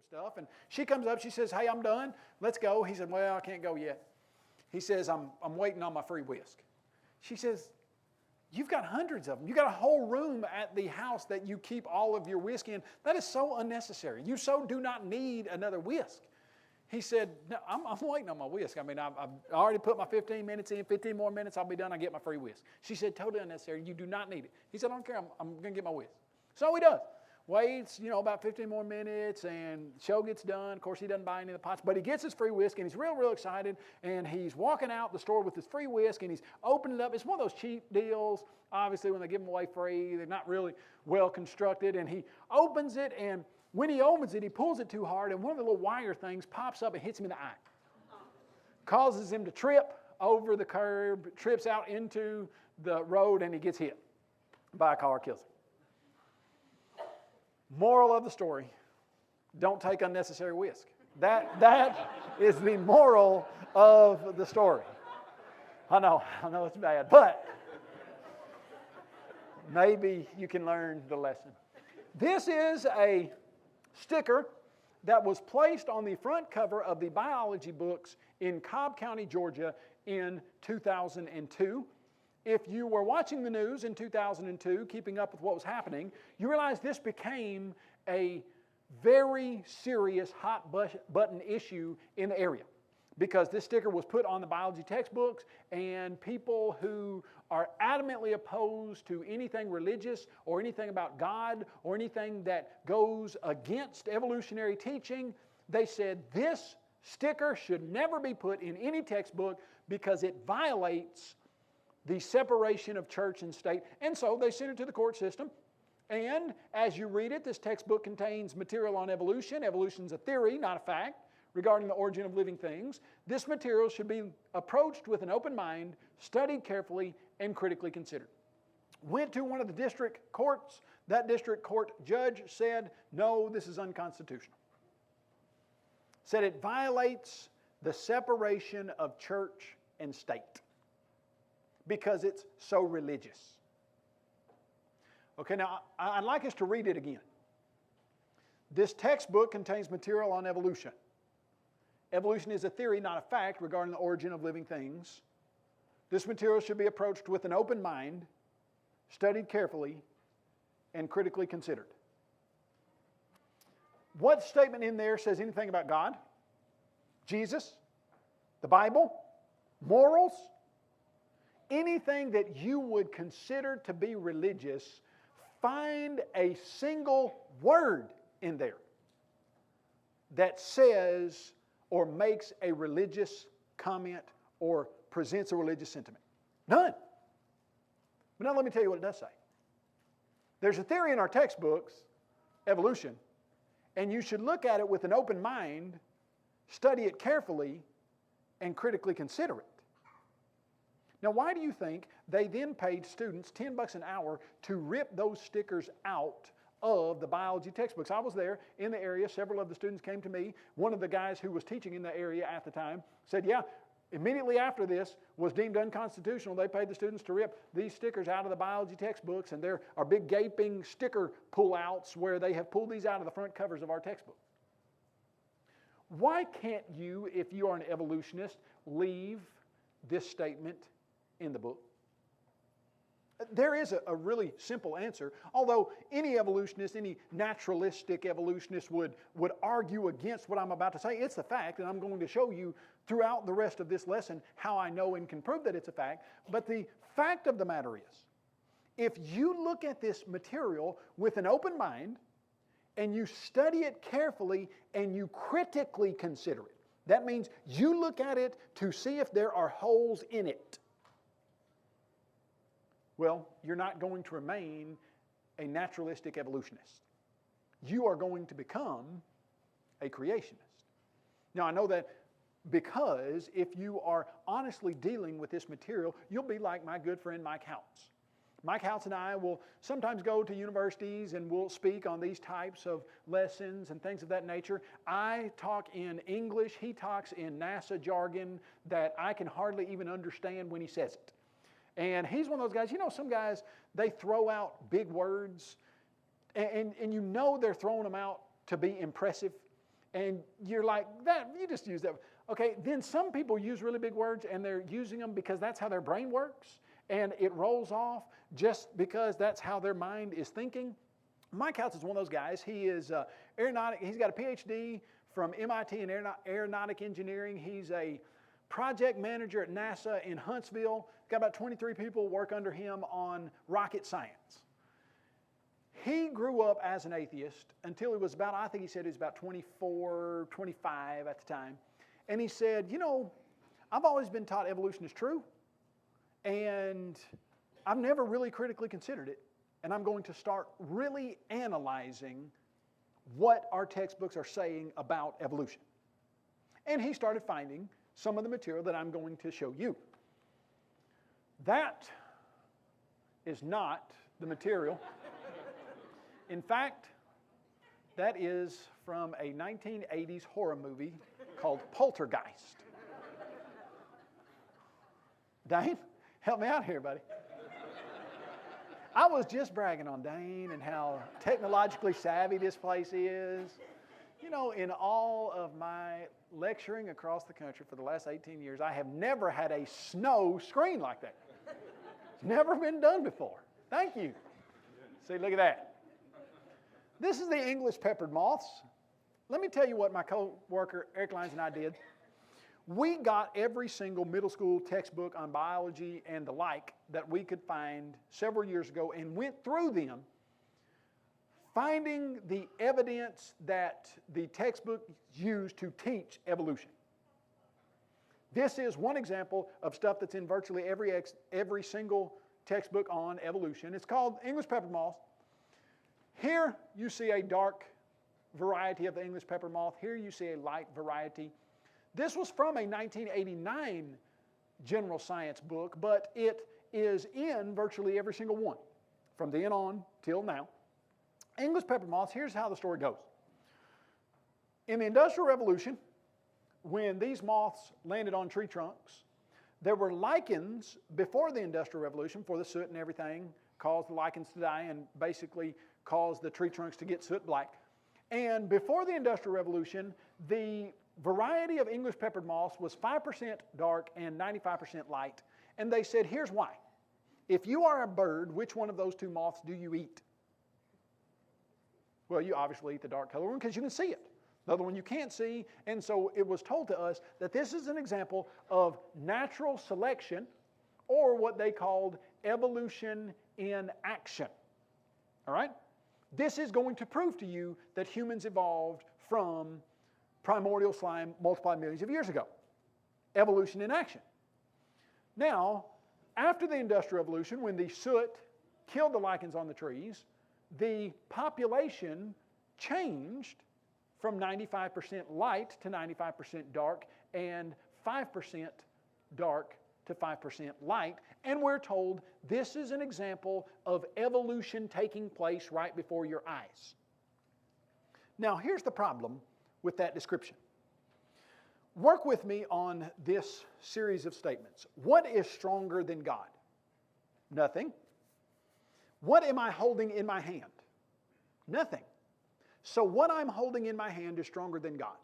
some stuff. And she comes up, she says, hey, I'm done. Let's go. He said, well, I can't go yet. He says, I'm waiting on my free whisk. She says, you've got hundreds of them. You've got a whole room at the house that you keep all of your whisk in. That is so unnecessary. You so do not need another whisk. He said, no, I'm waiting on my whisk. I mean, I've already put my 15 minutes in. 15 more minutes, I'll be done. I get my free whisk. She said, totally unnecessary. You do not need it. He said, I don't care. I'm going to get my whisk. So he does. Waits, about 15 more minutes, and show gets done. Of course, he doesn't buy any of the pots, but he gets his free whisk, and he's real, real excited, and he's walking out the store with his free whisk, and he's opening it up. It's one of those cheap deals. Obviously, when they give them away free, they're not really well constructed, and he opens it, and when he opens it, he pulls it too hard, and one of the little wire things pops up and hits him in the eye. Causes him to trip over the curb, trips out into the road, and he gets hit by a car, kills him. Moral of the story, don't take unnecessary whisk. That is the moral of the story. I know it's bad, but maybe you can learn the lesson. This is a sticker that was placed on the front cover of the biology books in Cobb County, Georgia in 2002. If you were watching the news in 2002, keeping up with what was happening, you realize this became a very serious hot button issue in the area because this sticker was put on the biology textbooks, and people who are adamantly opposed to anything religious or anything about God or anything that goes against evolutionary teaching, they said this sticker should never be put in any textbook because it violates the separation of church and state. And so they sent it to the court system. And as you read it, this textbook contains material on evolution. Evolution is a theory, not a fact, regarding the origin of living things. This material should be approached with an open mind, studied carefully, and critically considered. Went to one of the district courts. That district court judge said, no, this is unconstitutional. Said it violates the separation of church and state because it's so religious. Okay, now I'd like us to read it again. This textbook contains material on evolution. Evolution is a theory, not a fact, regarding the origin of living things. This material should be approached with an open mind, studied carefully, and critically considered. What statement in there says anything about God, Jesus, the Bible, morals? Anything that you would consider to be religious, find a single word in there that says or makes a religious comment or presents a religious sentiment. None. But now let me tell you what it does say. There's a theory in our textbooks, evolution, and you should look at it with an open mind, study it carefully, and critically consider it. Now, why do you think they then paid students $10 an hour to rip those stickers out of the biology textbooks? I was there in the area. Several of the students came to me. One of the guys who was teaching in the area at the time said, yeah, immediately after this was deemed unconstitutional, they paid the students to rip these stickers out of the biology textbooks, and there are big gaping sticker pull-outs where they have pulled these out of the front covers of our textbook. Why can't you, if you are an evolutionist, leave this statement in the book? There is a really simple answer, although any evolutionist, any naturalistic evolutionist would argue against what I'm about to say. It's a fact, and I'm going to show you throughout the rest of this lesson how I know and can prove that it's a fact. But the fact of the matter is, if you look at this material with an open mind, and you study it carefully, and you critically consider it, that means you look at it to see if there are holes in it, well, you're not going to remain a naturalistic evolutionist. You are going to become a creationist. Now, I know that because if you are honestly dealing with this material, you'll be like my good friend Mike Houts. Mike Houts and I will sometimes go to universities and we'll speak on these types of lessons and things of that nature. I talk in English. He talks in NASA jargon that I can hardly even understand when he says it. And he's one of those guys, some guys, they throw out big words, and you know they're throwing them out to be impressive. And you're like, that, you just use that. Okay, then some people use really big words and they're using them because that's how their brain works and it rolls off just because that's how their mind is thinking. Mike Couch is one of those guys. He is aeronautic. He's got a PhD from MIT in aeronautic engineering. He's a project manager at NASA in Huntsville. Got about 23 people work under him on rocket science. He grew up as an atheist until he was about, I think he said he was about 24, 25 at the time. And he said, you know, I've always been taught evolution is true, and I've never really critically considered it, and I'm going to start really analyzing what our textbooks are saying about evolution. And he started finding some of the material that I'm going to show you. That is not the material. In fact, that is from a 1980s horror movie called Poltergeist. Dane, help me out here, buddy. I was just bragging on Dane and how technologically savvy this place is. You know, in all of my lecturing across the country for the last 18 years, I have never had a snow screen like that. It's never been done before. Thank you. See, look at that. This is the English peppered moths. Let me tell you what my co-worker Eric Lyons and I did. We got every single middle school textbook on biology and the like that we could find several years ago and went through them, finding the evidence that the textbook used to teach evolution. This is one example of stuff that's in virtually every single textbook on evolution. It's called English peppered moths. Here you see a dark variety of the English peppered moth. Here you see a light variety. This was from a 1989 general science book, but it is in virtually every single one from then on till now. English peppered moths, here's how the story goes. In the Industrial Revolution, when these moths landed on tree trunks, there were lichens before the Industrial Revolution, for the soot and everything caused the lichens to die and basically caused the tree trunks to get soot black. And before the Industrial Revolution, the variety of English peppered moths was 5% dark and 95% light. And they said, here's why. If you are a bird, which one of those two moths do you eat? Well, you obviously eat the dark color one because you can see it. The other one you can't see. And so it was told to us that this is an example of natural selection, or what they called evolution in action. All right? This is going to prove to you that humans evolved from primordial slime multiplied millions of years ago. Evolution in action. Now, after the Industrial Revolution, when the soot killed the lichens on the trees, the population changed from 95% light to 95% dark and 5% dark to 5% light. And we're told this is an example of evolution taking place right before your eyes. Now, here's the problem with that description. Work with me on this series of statements. What is stronger than God? Nothing. What am I holding in my hand? Nothing. So what I'm holding in my hand is stronger than God.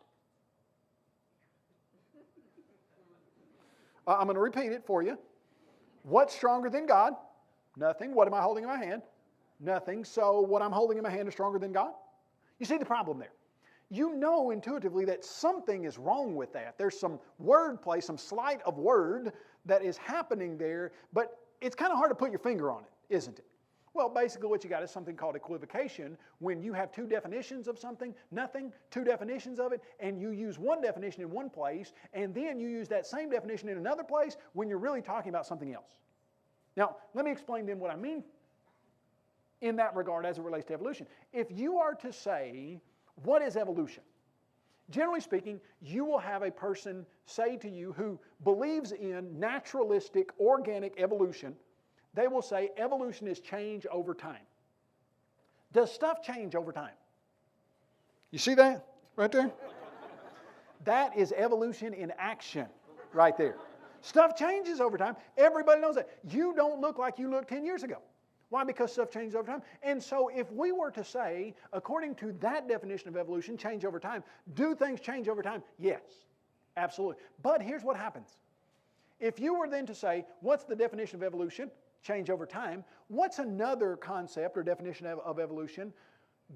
I'm going to repeat it for you. What's stronger than God? Nothing. What am I holding in my hand? Nothing. So what I'm holding in my hand is stronger than God? You see the problem there. You know intuitively that something is wrong with that. There's some wordplay, some sleight of word that is happening there, but it's kind of hard to put your finger on it, isn't it? Well, basically what you got is something called equivocation. When you have two definitions of something, nothing, two definitions of it, and you use one definition in one place, and then you use that same definition in another place when you're really talking about something else. Now, let me explain then what I mean in that regard as it relates to evolution. If you are to say, what is evolution? Generally speaking, you will have a person say to you who believes in naturalistic, organic evolution. They will say evolution is change over time. Does stuff change over time? You see that right there? That is evolution in action right there. Stuff changes over time. Everybody knows that. You don't look like you looked 10 years ago. Why? Because stuff changes over time. And so if we were to say, according to that definition of evolution, change over time, do things change over time? Yes, absolutely. But here's what happens. If you were then to say, what's the definition of evolution? Change over time. What's another concept or definition of evolution?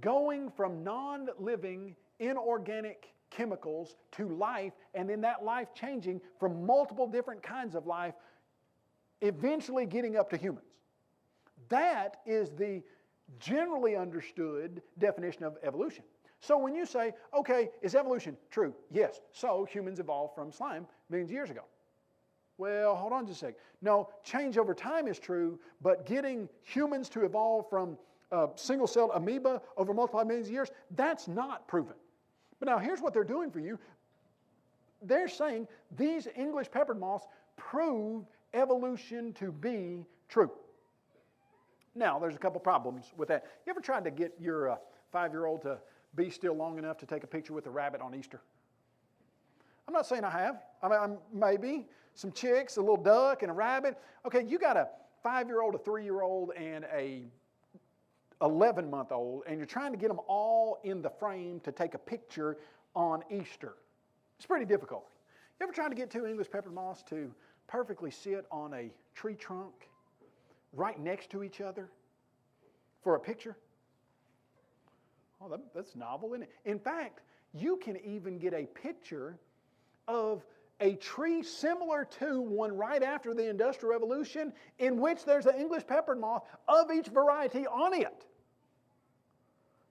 Going from non-living, inorganic chemicals to life, and then that life changing from multiple different kinds of life, eventually getting up to humans. That is the generally understood definition of evolution. So when you say, okay, is evolution true? Yes. So humans evolved from slime millions of years ago. Well, hold on just a sec. No, change over time is true, but getting humans to evolve from single-celled amoeba over multiple millions of years, that's not proven. But now here's what they're doing for you. They're saying these English peppered moths prove evolution to be true. Now, there's a couple problems with that. You ever tried to get your 5-year-old to be still long enough to take a picture with a rabbit on Easter? I'm not saying I have. I mean, maybe some chicks, a little duck, and a rabbit. Okay, you got a 5-year-old, a 3-year-old, and a 11-month-old, and you're trying to get them all in the frame to take a picture on Easter. It's pretty difficult. You ever tried to get 2 English peppered moths to perfectly sit on a tree trunk right next to each other for a picture? Oh, that's novel, isn't it? In fact, you can even get a picture of a tree similar to one right after the Industrial Revolution in which there's an English peppered moth of each variety on it.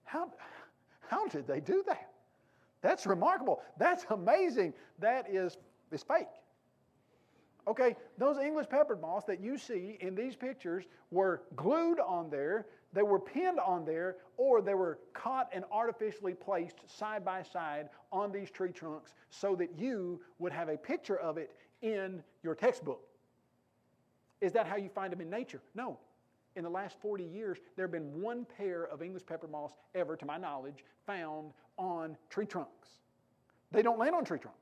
How did they do that? That's remarkable. That's amazing. That is fake. Okay, those English peppered moths that you see in these pictures were glued on there, they were pinned on there, or they were caught and artificially placed side by side on these tree trunks so that you would have a picture of it in your textbook. Is that how you find them in nature? No. In the last 40 years, there have been 1 pair of English peppered moths ever, to my knowledge, found on tree trunks. They don't land on tree trunks.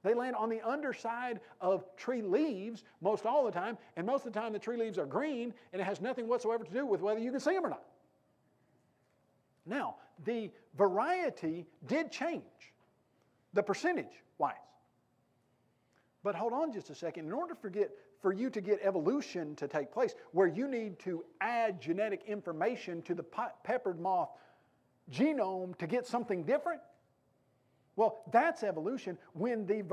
They land on the underside of tree leaves most all the time, and most of the time the tree leaves are green, and it has nothing whatsoever to do with whether you can see them or not. Now, the variety did change, the percentage-wise. But hold on just a second. In order for you to get evolution to take place, where you need to add genetic information to the peppered moth genome to get something different, well, that's evolution. When the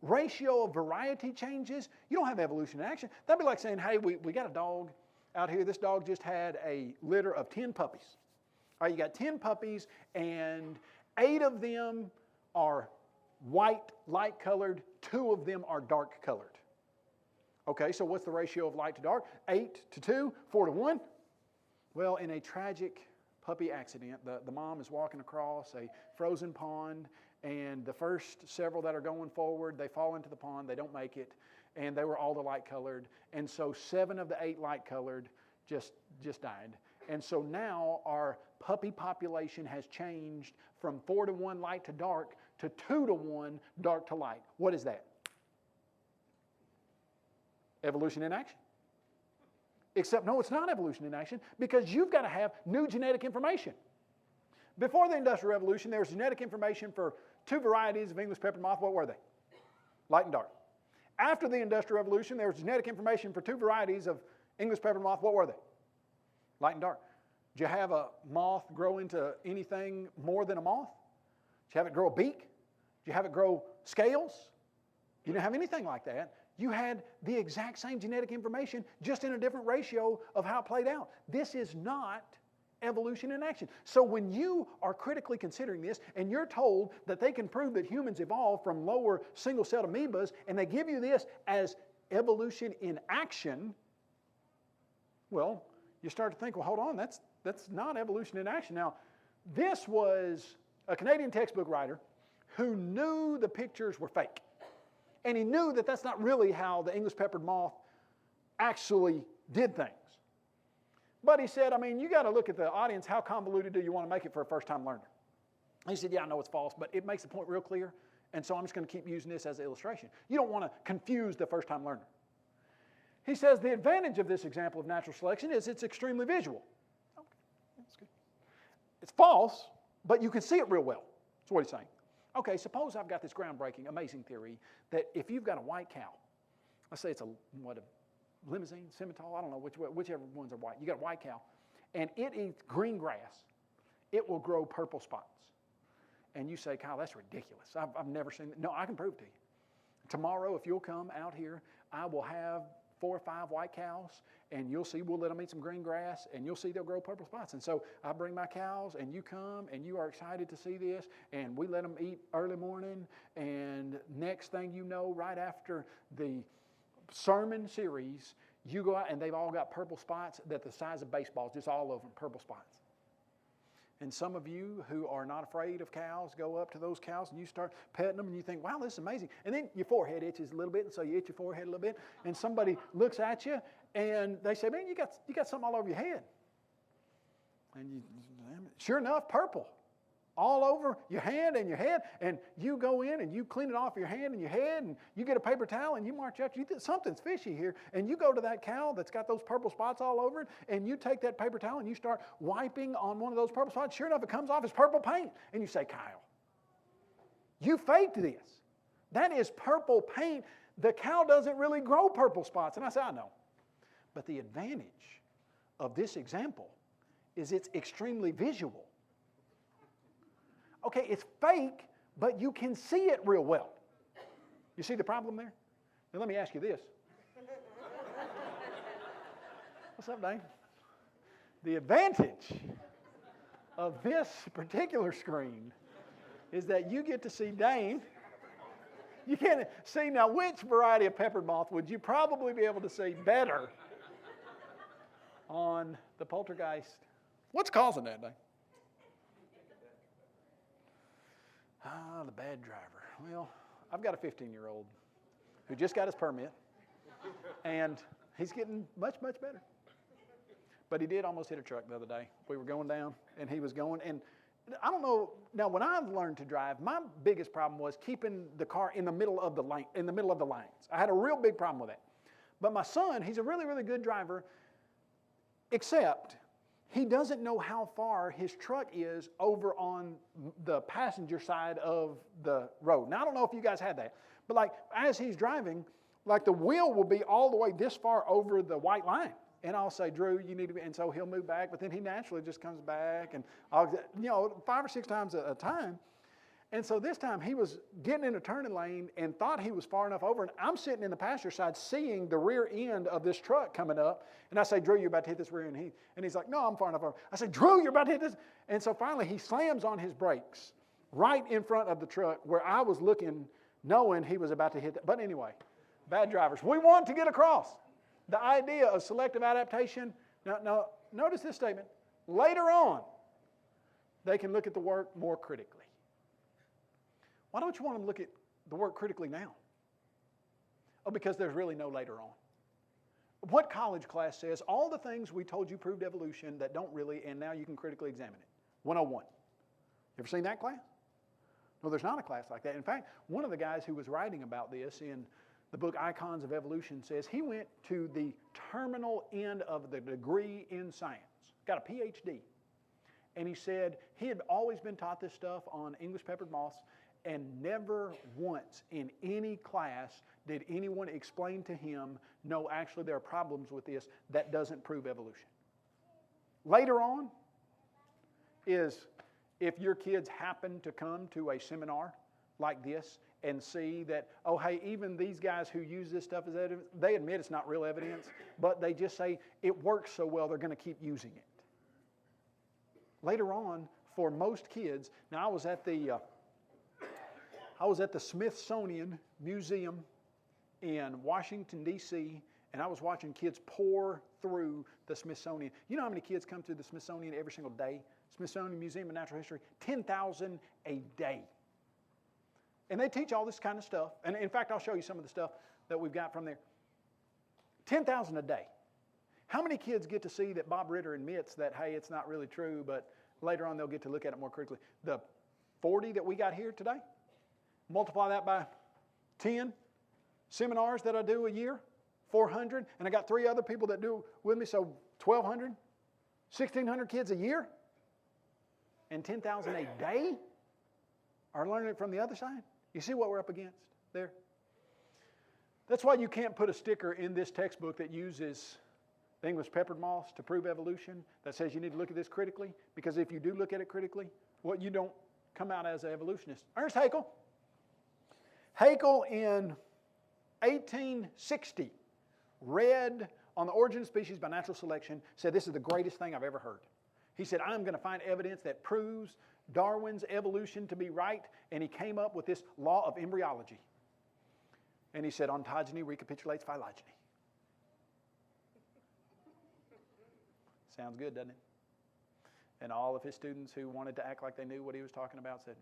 ratio of variety changes, you don't have evolution in action. That'd be like saying, hey, we got a dog out here. This dog just had a litter of 10 puppies. All right, you got 10 puppies, and 8 of them are white, light-colored. 2 of them are dark-colored. Okay, so what's the ratio of light to dark? 8 to 2, 4 to 1. Well, in a tragic puppy accident, the mom is walking across a frozen pond, and the first several that are going forward, they fall into the pond, they don't make it, and they were all the light-colored, and so 7 of the 8 light-colored just died. And so now our puppy population has changed from 4 to 1 light to dark to 2 to 1 dark to light. What is that? Evolution in action. Except, no, it's not evolution in action, because you've got to have new genetic information. Before the Industrial Revolution, there was genetic information for 2 varieties of English peppered moth. What were they? Light and dark. After the Industrial Revolution, there was genetic information for 2 varieties of English peppered moth. What were they? Light and dark. Did you have a moth grow into anything more than a moth? Did you have it grow a beak? Did you have it grow scales? You didn't have anything like that. You had the exact same genetic information, just in a different ratio of how it played out. This is not evolution in action. So when you are critically considering this, and you're told that they can prove that humans evolved from lower single-celled amoebas, and they give you this as evolution in action, well, you start to think, well, hold on, that's not evolution in action. Now, this was a Canadian textbook writer who knew the pictures were fake. And he knew that that's not really how the English peppered moth actually did things. But he said, I mean, you got to look at the audience. How convoluted do you want to make it for a first-time learner? He said, yeah, I know it's false, but it makes the point real clear, and so I'm just going to keep using this as an illustration. You don't want to confuse the first-time learner. He says the advantage of this example of natural selection is it's extremely visual. Okay, that's good. It's false, but you can see it real well. That's what he's saying. Okay, suppose I've got this groundbreaking, amazing theory that if you've got a white cow, let's say it's a limousine, Simmental, I don't know, whichever ones are white. You got a white cow, and it eats green grass. It will grow purple spots. And you say, Kyle, that's ridiculous. I've never seen it. No, I can prove to you. Tomorrow, if you'll come out here, I will have 4 or 5 white cows, and you'll see we'll let them eat some green grass, and you'll see they'll grow purple spots. And so I bring my cows, and you come, and you are excited to see this, and we let them eat early morning, and next thing you know, right after the sermon series, you go out, and they've all got purple spots that the size of baseballs, just all over them, purple spots. And some of you who are not afraid of cows go up to those cows and you start petting them and you think, wow, this is amazing. And then your forehead itches a little bit, and so you itch your forehead a little bit, and somebody looks at you and they say, man, you got something all over your head. And you, sure enough, purple. All over your hand and your head, and you go in and you clean it off your hand and your head, and you get a paper towel and you march out. You think something's fishy here, and you go to that cow that's got those purple spots all over it, and you take that paper towel and you start wiping on one of those purple spots. Sure enough, it comes off as purple paint, and you say, Kyle, you faked this. That is purple paint. The cow doesn't really grow purple spots. And I say, I know. But the advantage of this example is it's extremely visual. Okay, it's fake, but you can see it real well. You see the problem there? Now let me ask you this. What's up, Dane? The advantage of this particular screen is that you get to see Dane. You can't see now which variety of peppered moth would you probably be able to see better on the Poltergeist? What's causing that, Dane? The bad driver. Well, I've got a 15-year-old who just got his permit, and he's getting much, much better. But he did almost hit a truck the other day. We were going down, and he was going, and I don't know, now when I learned to drive, my biggest problem was keeping the car in the middle of the lane, in the middle of the lanes. I had a real big problem with that. But my son, he's a really, really good driver, except he doesn't know how far his truck is over on the passenger side of the road. Now, I don't know if you guys had that, but like as he's driving, like the wheel will be all the way this far over the white line. And I'll say, Drew, you need to be, and so he'll move back, but then he naturally just comes back, and I'll, 5 or 6 times a time. And so this time he was getting in a turning lane and thought he was far enough over, and I'm sitting in the passenger side seeing the rear end of this truck coming up, and I say, Drew, you're about to hit this rear end. And he's like, no, I'm far enough over. I say, Drew, you're about to hit this. And so finally he slams on his brakes right in front of the truck where I was looking, knowing he was about to hit that. But anyway, bad drivers. We want to get across the idea of selective adaptation. Now, notice this statement. Later on, they can look at the work more critically. Why don't you want them to look at the work critically now? Oh, because there's really no later on. What college class says all the things we told you proved evolution that don't really, and now you can critically examine it? 101. You ever seen that class? No, there's not a class like that. In fact, one of the guys who was writing about this in the book Icons of Evolution says he went to the terminal end of the degree in science, got a PhD. And he said he had always been taught this stuff on English peppered moths, and never once in any class did anyone explain to him, no, actually there are problems with this. That doesn't prove evolution. Later on is if your kids happen to come to a seminar like this and see that, oh, hey, even these guys who use this stuff as evidence, they admit it's not real evidence, but they just say it works so well they're going to keep using it. Later on, for most kids, now I was at the Smithsonian Museum in Washington, D.C., and I was watching kids pour through the Smithsonian. You know how many kids come to the Smithsonian every single day? Smithsonian Museum of Natural History, 10,000 a day. And they teach all this kind of stuff. And in fact, I'll show you some of the stuff that we've got from there. 10,000 a day. How many kids get to see that Bob Ritter admits that, hey, it's not really true, but later on they'll get to look at it more critically? The 40 that we got here today, multiply that by 10 seminars that I do a year, 400, and I got 3 other people that do with me, so 1,200, 1,600 kids a year, and 10,000 a day are learning it from the other side. You see what we're up against there? That's why you can't put a sticker in this textbook that uses the English peppered moths to prove evolution that says you need to look at this critically, because if you do look at it critically, well, you don't come out as an evolutionist. Ernst Haeckel. Haeckel in 1860 read on the origin of species by natural selection, said this is the greatest thing I've ever heard. He said, I'm going to find evidence that proves Darwin's evolution to be right, and he came up with this law of embryology. And he said, ontogeny recapitulates phylogeny. Sounds good, doesn't it? And all of his students who wanted to act like they knew what he was talking about said,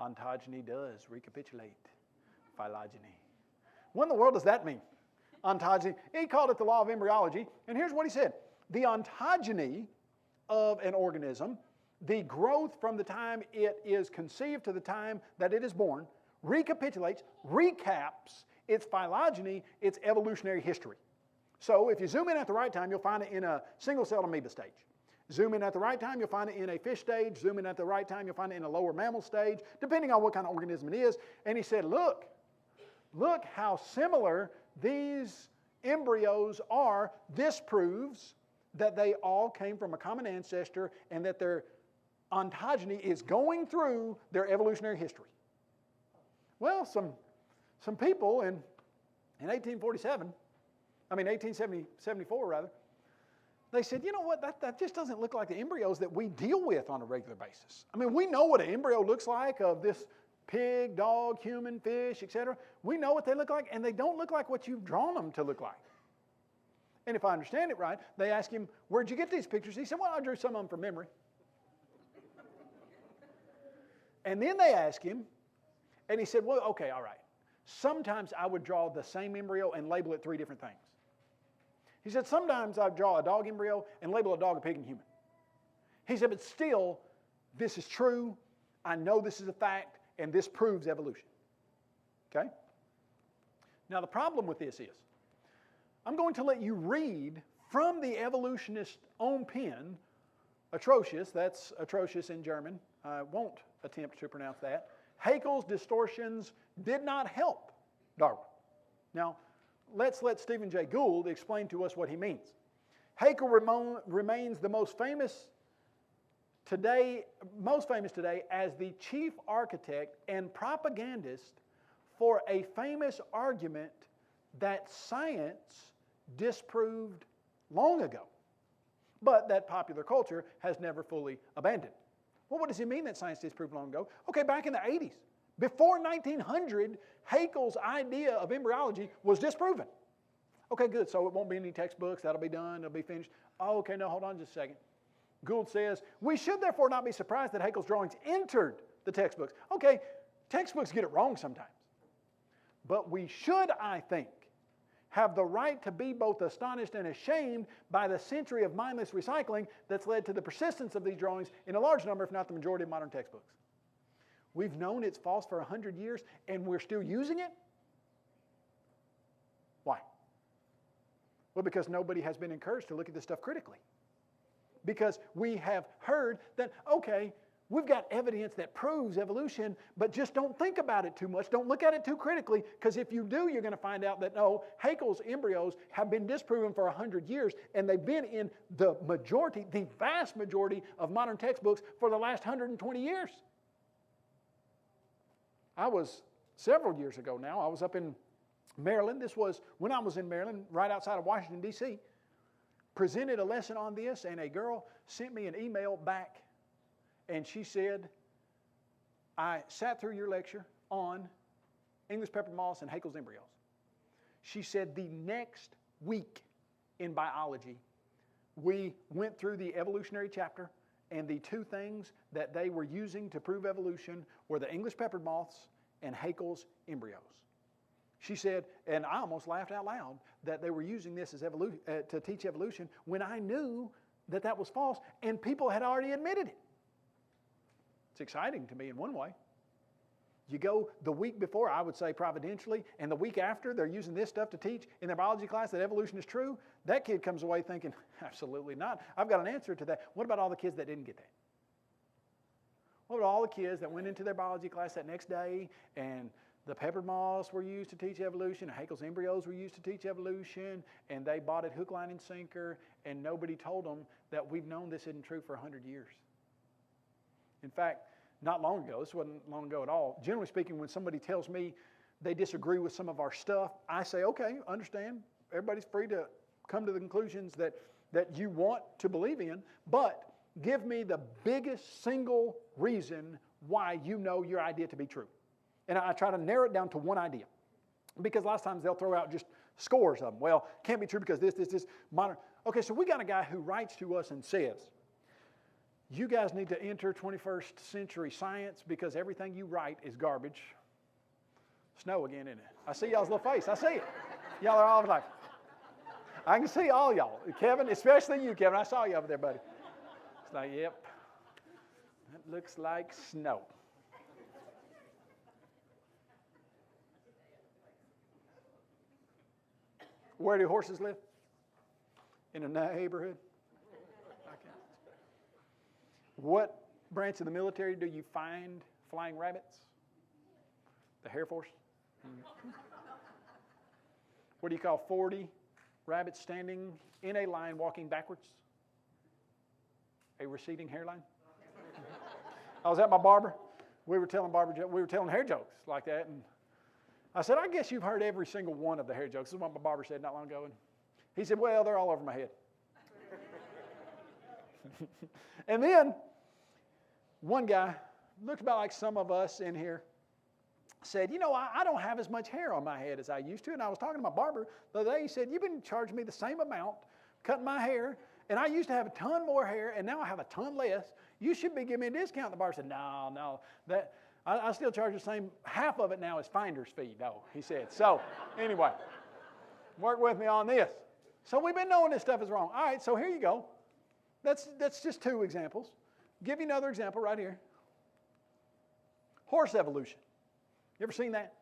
ontogeny does recapitulate phylogeny. What in the world does that mean? Ontogeny. He called it the law of embryology. And here's what he said. The ontogeny of an organism, the growth from the time it is conceived to the time that it is born, recapitulates, recaps its phylogeny, its evolutionary history. So if you zoom in at the right time, you'll find it in a single-celled amoeba stage. Zoom in at the right time, you'll find it in a fish stage. Zoom in at the right time, you'll find it in a lower mammal stage, depending on what kind of organism it is. And he said, look how similar these embryos are. This proves that they all came from a common ancestor and that their ontogeny is going through their evolutionary history. Well, some people in 1874 rather, they said, you know what, that just doesn't look like the embryos that we deal with on a regular basis. I mean, we know what an embryo looks like of this pig, dog, human, fish, etc. We know what they look like, and they don't look like what you've drawn them to look like. And if I understand it right, they asked him, where'd you get these pictures? He said, well, I drew some of them from memory. And then they asked him, and he said, well, okay, all right. Sometimes I would draw the same embryo and label it 3 different things. He said, sometimes I'd draw a dog embryo and label a dog, a pig, and human. He said, but still, this is true. I know this is a fact, and this proves evolution. Okay? Now, the problem with this is, I'm going to let you read from the evolutionist's own pen, atrocious, that's atrocious in German. I won't attempt to pronounce that. Haeckel's distortions did not help Darwin. Now, let's let Stephen Jay Gould explain to us what he means. Haeckel remains the most famous today as the chief architect and propagandist for a famous argument that science disproved long ago, but that popular culture has never fully abandoned. Well, what does he mean that science disproved long ago? Okay, back in the 80s, before 1900, Haeckel's idea of embryology was disproven. Okay, good, so it won't be any textbooks, that'll be done, it'll be finished. Oh, okay, no, hold on just a second. Gould says, we should therefore not be surprised that Haeckel's drawings entered the textbooks. Okay, textbooks get it wrong sometimes. But we should, I think, have the right to be both astonished and ashamed by the century of mindless recycling that's led to the persistence of these drawings in a large number, if not the majority of modern textbooks. We've known it's false for 100 years, and we're still using it? Why? Well, because nobody has been encouraged to look at this stuff critically. Because we have heard that, okay, we've got evidence that proves evolution, but just don't think about it too much. Don't look at it too critically, because if you do, you're going to find out that, no, Haeckel's embryos have been disproven for 100 years, and they've been in the majority, the vast majority of modern textbooks for the last 120 years. I was, several years ago now, I was up in Maryland. This was when I was in Maryland, right outside of Washington, D.C., presented a lesson on this, and a girl sent me an email back, and she said, I sat through your lecture on English peppered moths and Haeckel's embryos. She said the next week in biology, we went through the evolutionary chapter, and the 2 things that they were using to prove evolution were the English peppered moths and Haeckel's embryos. She said, and I almost laughed out loud that they were using this as to teach evolution when I knew that that was false, and people had already admitted it. It's exciting to me in one way. You go the week before, I would say providentially, and the week after, they're using this stuff to teach in their biology class that evolution is true. That kid comes away thinking, absolutely not. I've got an answer to that. What about all the kids that didn't get that? What about all the kids that went into their biology class that next day and the peppered moths were used to teach evolution, and Haeckel's embryos were used to teach evolution, and they bought it hook, line, and sinker, and nobody told them that we've known this isn't true for 100 years. In fact, not long ago, this wasn't long ago at all, generally speaking, when somebody tells me they disagree with some of our stuff, I say, okay, understand, everybody's free to come to the conclusions that you want to believe in, but give me the biggest single reason why you know your idea to be true. And I try to narrow it down to one idea. Because a lot of times they'll throw out just scores of them. Well, can't be true because this, modern. Okay, so we got a guy who writes to us and says, you guys need to enter 21st century science because everything you write is garbage. Snow again, isn't it? I see y'all's little face. I see it. Y'all are all like, I can see all y'all. Kevin, especially you, Kevin. I saw you over there, buddy. It's like, yep, that looks like snow. Where do horses live? In a neighborhood? Okay. What branch of the military do you find flying rabbits? The Air Force? What do you call 40 rabbits standing in a line walking backwards? A receding hairline? I was at my barber. We were telling hair jokes like that, and I said, I guess you've heard every single one of the hair jokes. This is what my barber said not long ago. And he said, well, they're all over my head. And then one guy, looked about like some of us in here, said, you know, I don't have as much hair on my head as I used to. And I was talking to my barber the other day. He said, you've been charging me the same amount, cutting my hair, and I used to have a ton more hair, and now I have a ton less. You should be giving me a discount. The barber said, no, I still charge the same. Half of it now is finder's fee, though, he said. So, anyway, work with me on this. So we've been knowing this stuff is wrong. All right, so here you go. That's just two examples. Give you another example right here. Horse evolution. You ever seen that?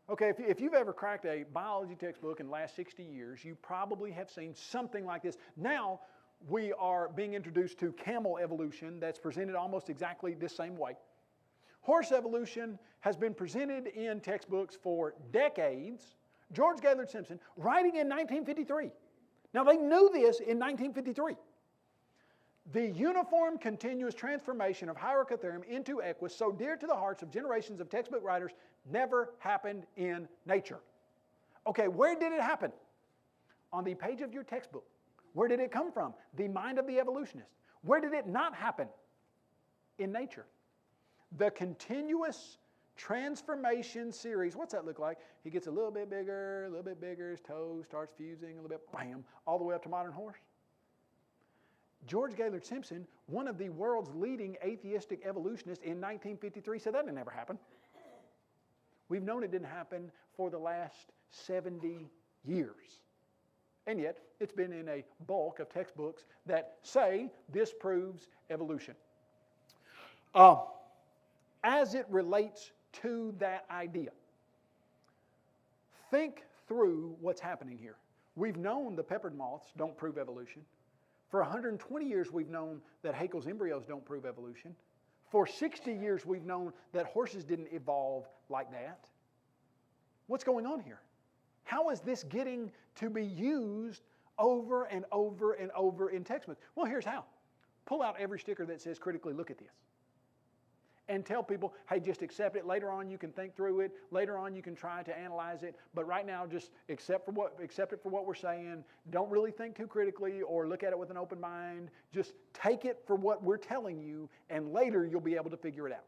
Okay, if you've ever cracked a biology textbook in the last 60 years, you probably have seen something like this. Now, we are being introduced to camel evolution that's presented almost exactly the same way. Horse evolution has been presented in textbooks for decades. George Gaylord Simpson, writing in 1953. Now, they knew this in 1953. The uniform continuous transformation of Hyracotherium into Equus, so dear to the hearts of generations of textbook writers, never happened in nature. Okay, where did it happen? On the page of your textbook. Where did it come from? The mind of the evolutionist. Where did it not happen? In nature. The continuous transformation series, what's that look like? He gets a little bit bigger, his toes starts fusing, a little bit, bam, all the way up to modern horse. George Gaylord Simpson, one of the world's leading atheistic evolutionists in 1953, said that didn't ever happen. We've known it didn't happen for the last 70 years. And yet, it's been in a bulk of textbooks that say this proves evolution. As it relates to that idea, think through what's happening here. We've known the peppered moths don't prove evolution. For 120 years, we've known that Haeckel's embryos don't prove evolution. For 60 years, we've known that horses didn't evolve like that. What's going on here? How is this getting to be used over and over and over in textbooks? Well, here's how. Pull out every sticker that says critically look at this. And tell people, hey, just accept it. Later on, you can think through it. Later on, you can try to analyze it. But right now, just accept it for what we're saying. Don't really think too critically or look at it with an open mind. Just take it for what we're telling you, and later you'll be able to figure it out.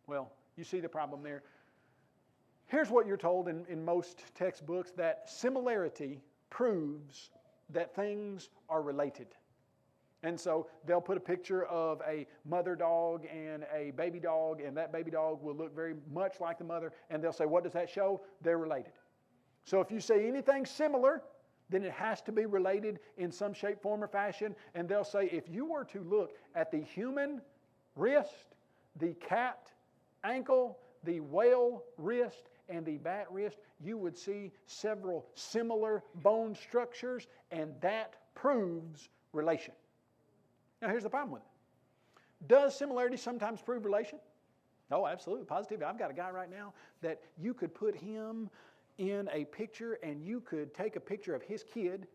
Well, you see the problem there. Here's what you're told in most textbooks, that similarity proves that things are related. And so they'll put a picture of a mother dog and a baby dog, and that baby dog will look very much like the mother, and they'll say, what does that show? They're related. So if you say anything similar, then it has to be related in some shape, form, or fashion. And they'll say, if you were to look at the human wrist, the cat ankle, the whale wrist, and the bat wrist, you would see several similar bone structures, and that proves relation. Now here's the problem with it. Does similarity sometimes prove relation? Oh, absolutely, positively. I've got a guy right now that you could put him in a picture, and you could take a picture of his kid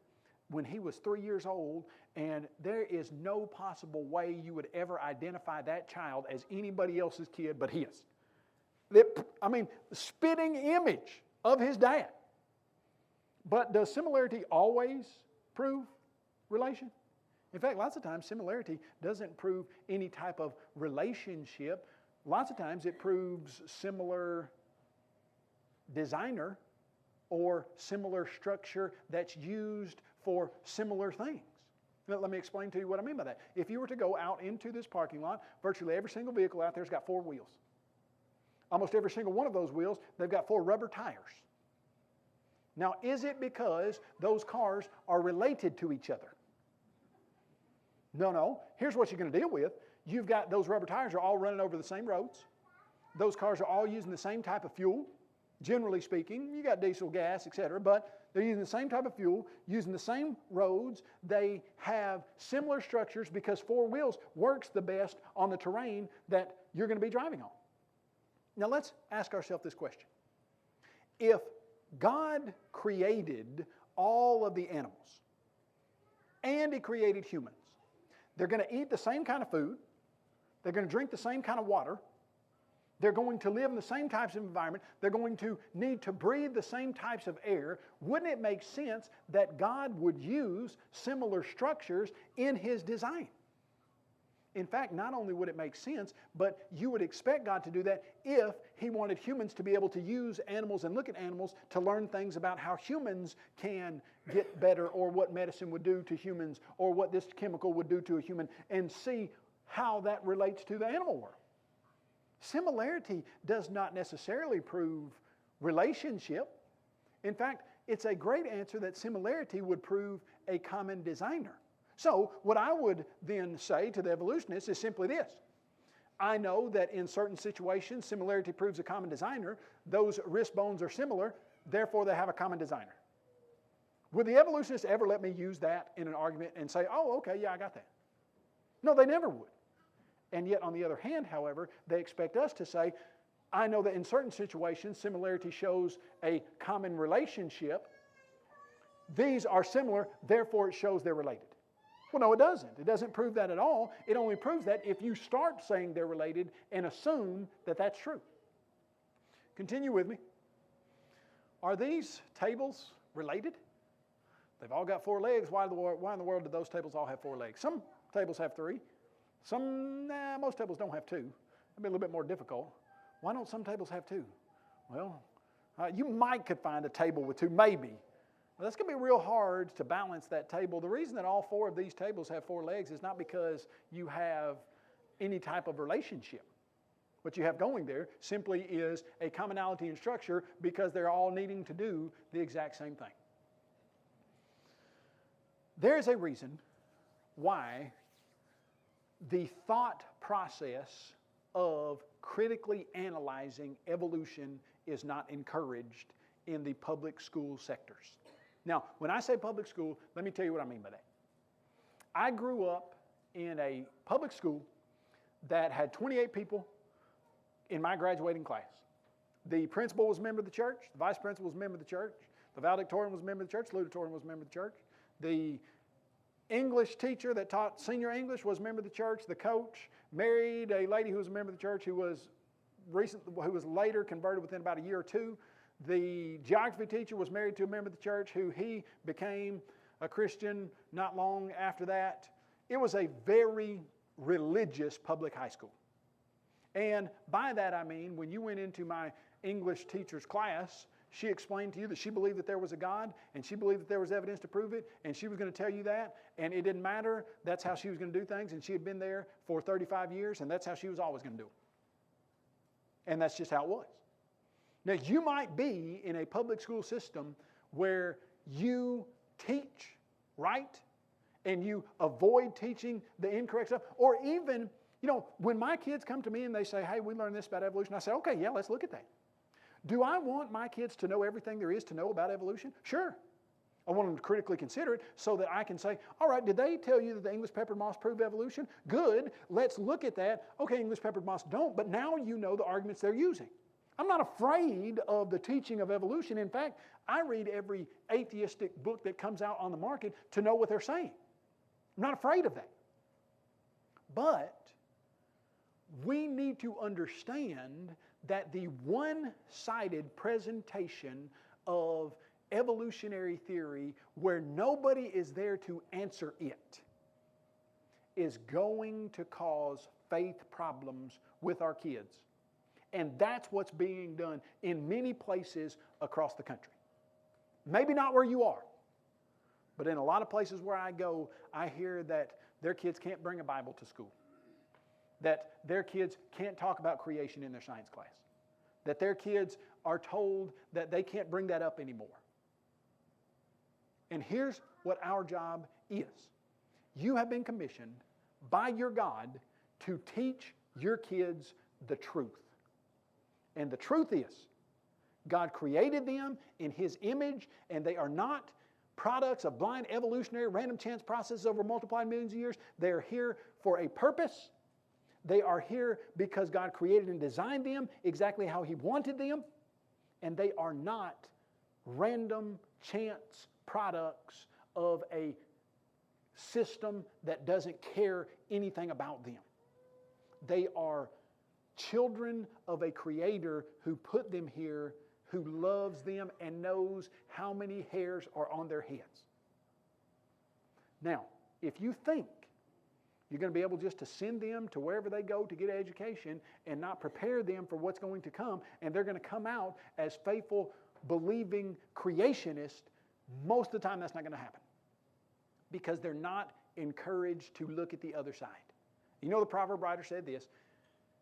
when he was 3 years old, and there is no possible way you would ever identify that child as anybody else's kid but his. I mean, spitting image of his dad. But does similarity always prove relation? In fact, lots of times similarity doesn't prove any type of relationship. Lots of times it proves similar designer or similar structure that's used for similar things. Now, let me explain to you what I mean by that. If you were to go out into this parking lot, virtually every single vehicle out there has got 4 wheels. Almost every single one of those wheels, they've got 4 rubber tires. Now, is it because those cars are related to each other? No. Here's what you're going to deal with. You've got those rubber tires are all running over the same roads. Those cars are all using the same type of fuel. Generally speaking, you got diesel, gas, etc., but they're using the same type of fuel, using the same roads. They have similar structures because 4 wheels works the best on the terrain that you're going to be driving on. Now let's ask ourselves this question. If God created all of the animals and He created humans, they're going to eat the same kind of food, they're going to drink the same kind of water, they're going to live in the same types of environment, they're going to need to breathe the same types of air, wouldn't it make sense that God would use similar structures in His design? In fact, not only would it make sense, but you would expect God to do that if He wanted humans to be able to use animals and look at animals to learn things about how humans can get better, or what medicine would do to humans, or what this chemical would do to a human, and see how that relates to the animal world. Similarity does not necessarily prove relationship. In fact, it's a great answer that similarity would prove a common designer. So what I would then say to the evolutionists is simply this. I know that in certain situations, similarity proves a common designer. Those wrist bones are similar, therefore they have a common designer. Would the evolutionists ever let me use that in an argument and say, oh, okay, yeah, I got that? No, they never would. And yet, on the other hand, however, they expect us to say, I know that in certain situations, similarity shows a common relationship. These are similar, therefore it shows they're related. Well, no, it doesn't. It doesn't prove that at all. It only proves that if you start saying they're related and assume that that's true. Continue with me. Are these tables related? They've all got 4 legs. Why in the world do those tables all have 4 legs? Some tables have 3. Most tables don't have 2. That'd be a little bit more difficult. Why don't some tables have 2? Well, you could find a table with 2, maybe. But that's going to be real hard to balance that table. The reason that all 4 of these tables have 4 legs is not because you have any type of relationship. What you have going there simply is a commonality in structure because they're all needing to do the exact same thing. There's a reason why the thought process of critically analyzing evolution is not encouraged in the public school sectors. Now, when I say public school, let me tell you what I mean by that. I grew up in a public school that had 28 people in my graduating class. The principal was a member of the church, the vice principal was a member of the church, the valedictorian was a member of the church, the salutatorian was a member of the church, the English teacher that taught senior English was a member of the church, the coach married a lady who was a member of the church who was later converted within about a year or 2. The geography teacher was married to a member of the church who he became a Christian not long after that. It was a very religious public high school. And by that I mean, when you went into my English teacher's class, she explained to you that she believed that there was a God, and she believed that there was evidence to prove it, and she was going to tell you that, and it didn't matter. That's how she was going to do things, and she had been there for 35 years, and that's how she was always going to do it. And that's just how it was. Now, you might be in a public school system where you teach right, and you avoid teaching the incorrect stuff, or even You know, when my kids come to me and they say, hey, we learned this about evolution, I say, okay, yeah, let's look at that. Do I want my kids to know everything there is to know about evolution? Sure. I want them to critically consider it so that I can say, all right, did they tell you that the English peppered moss proved evolution? Good, let's look at that. Okay, English peppered moss don't, but now you know the arguments they're using. I'm not afraid of the teaching of evolution. In fact, I read every atheistic book that comes out on the market to know what they're saying. I'm not afraid of that. But we need to understand that the one-sided presentation of evolutionary theory where nobody is there to answer it is going to cause faith problems with our kids. And that's what's being done in many places across the country. Maybe not where you are, but in a lot of places where I go, I hear that their kids can't bring a Bible to school, that their kids can't talk about creation in their science class, that their kids are told that they can't bring that up anymore. And here's what our job is. You have been commissioned by your God to teach your kids the truth. And the truth is, God created them in His image, and they are not products of blind evolutionary random chance processes over multiplied millions of years. They are here for a purpose. They are here because God created and designed them exactly how He wanted them. And they are not random chance products of a system that doesn't care anything about them. They are children of a Creator who put them here, who loves them and knows how many hairs are on their heads. Now, if you think you're going to be able just to send them to wherever they go to get education and not prepare them for what's going to come, and they're going to come out as faithful, believing creationists, most of the time that's not going to happen because they're not encouraged to look at the other side. You know, the proverb writer said this: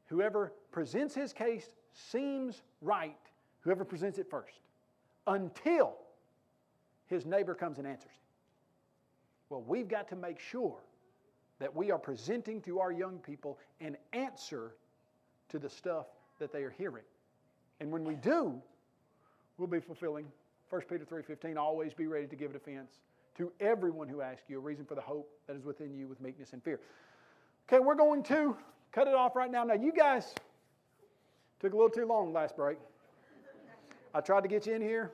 whoever presents his case seems right, whoever presents it first, until his neighbor comes and answers it. Well, we've got to make sure that we are presenting to our young people an answer to the stuff that they are hearing. And when we do, we'll be fulfilling 1 Peter 3:15, always be ready to give a defense to everyone who asks you a reason for the hope that is within you with meekness and fear. Okay, we're going to cut it off right now. Now, you guys took a little too long last break. I tried to get you in here.